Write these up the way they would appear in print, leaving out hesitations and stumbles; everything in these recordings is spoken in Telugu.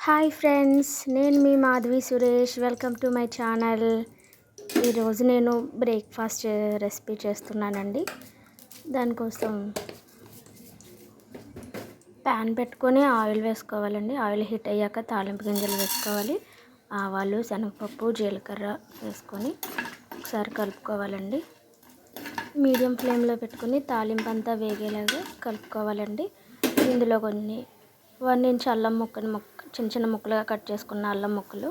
హాయ్ ఫ్రెండ్స్, నేను మీ Madhavi Suresh. Welcome to my channel. ఈరోజు నేను బ్రేక్ఫాస్ట్ రెసిపీ చేస్తున్నానండి. దానికోసం ప్యాన్ పెట్టుకొని ఆయిల్ వేసుకోవాలండి. ఆయిల్ హీట్ అయ్యాక తాలింపు గింజలు వేసుకోవాలి. ఆవాలు, శనగపప్పు, జీలకర్ర వేసుకొని ఒకసారి కలుపుకోవాలండి. మీడియం ఫ్లేమ్లో పెట్టుకొని తాలింపు అంతా వేగేలాగా కలుపుకోవాలండి. ఇందులో కొన్ని 1 ఇంచ్ అల్లం చిన్న చిన్న ముక్కలుగా కట్ చేసుకున్న అల్లం ముక్కలు,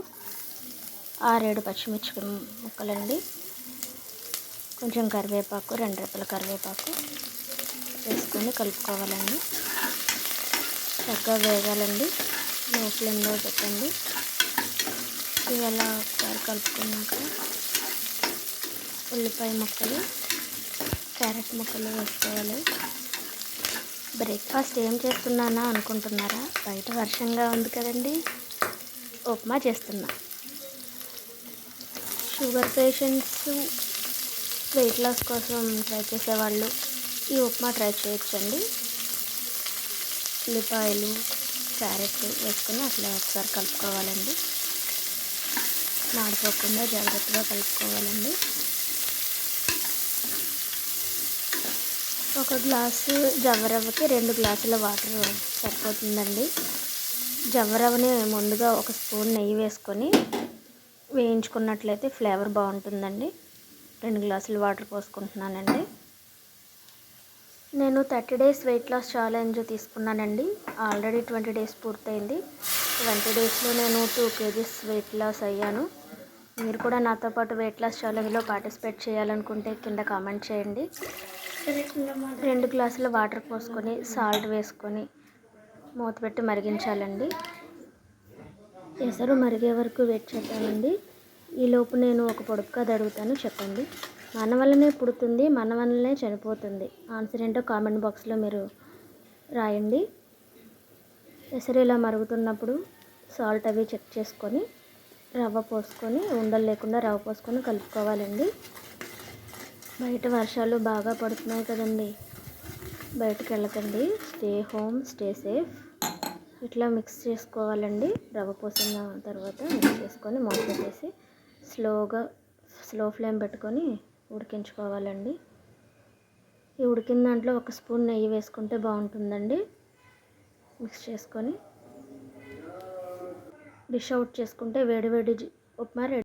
6-7 పచ్చిమిర్చి ముక్కలండి, కొంచెం కరివేపాకు, 2 రెప్పల కరివేపాకు వేసుకొని కలుపుకోవాలండి. చక్కగా వేగాలండి. లో ఫ్లేమ్లో పెట్టండి. ఇవాళ ఒకసారి కలుపుకున్నాక ఉల్లిపాయ ముక్కలు, క్యారెట్ ముక్కలు వేసుకోవాలి. బ్రేక్ఫాస్ట్ ఏం చేస్తున్నానా అనుకుంటున్నారా? బయట వర్షంగా ఉంది కదండి, ఉప్మా చేస్తున్నా. షుగర్ పేషెంట్స్, వెయిట్ లాస్ కోసం ట్రై చేసేవాళ్ళు ఈ ఉప్మా ట్రై చేయొచ్చండి. ఉల్లిపాయలు, క్యారెట్ వేసుకొని అట్లా ఒకసారి కలుపుకోవాలండి. మాడిపోకుండా జాగ్రత్తగా కలుపుకోవాలండి. ఒక గ్లాసు జవ్వరవ్వకి 2 గ్లాసుల వాటర్ సరిపోతుందండి. జవ్వరవ్వని ముందుగా 1 స్పూన్ నెయ్యి వేసుకొని వేయించుకున్నట్లయితే ఫ్లేవర్ బాగుంటుందండి. 2 గ్లాసుల వాటర్ పోసుకుంటున్నానండి. నేను 30 డేస్ వెయిట్ లాస్ ఛాలెంజ్ తీసుకున్నానండి. ఆల్రెడీ 20 డేస్ పూర్తయింది. 20 డేస్లో నేను 2 kgs వెయిట్ లాస్ అయ్యాను. మీరు కూడా నాతో పాటు వెయిట్ లాస్ ఛాలెంజ్లో పార్టిసిపేట్ చేయాలనుకుంటే కింద కామెంట్ చేయండి. 2 గ్లాసుల వాటర్ పోసుకొని సాల్ట్ వేసుకొని మూత పెట్టి మరిగించాలండి. ఎసరు మరిగే వరకు వెయిట్ చేద్దామండి. ఈలోపు నేను ఒక పొడుపు కథ అడుగుతాను, చెప్పండి. మన వల్లనే పుడుతుంది, మన వల్లనే చనిపోతుంది. ఆన్సర్ ఏంటో కామెంట్ బాక్స్లో మీరు రాయండి. ఎసరు ఇలా మరుగుతున్నప్పుడు సాల్ట్ అవి చెక్ చేసుకొని రవ్వ పోసుకొని, ఉండలు లేకుండా రవ్వ పోసుకొని కలుపుకోవాలండి. బయట వర్షాలు బాగా పడుతున్నాయి కదండి, బయటకు వెళ్ళకండి. Stay home, stay safe. ఇట్లా మిక్స్ చేసుకోవాలండి. రవ్వ పోసిన తర్వాత మిక్స్ చేసుకొని మూత పెట్టేసి స్లో ఫ్లేమ్ పెట్టుకొని ఉడికించుకోవాలండి. ఈ ఉడికిన దాంట్లో 1 స్పూన్ నెయ్యి వేసుకుంటే బాగుంటుందండి. మిక్స్ చేసుకొని డిష్ అవుట్ చేసుకుంటే వేడి వేడి ఉప్మా రెడీ.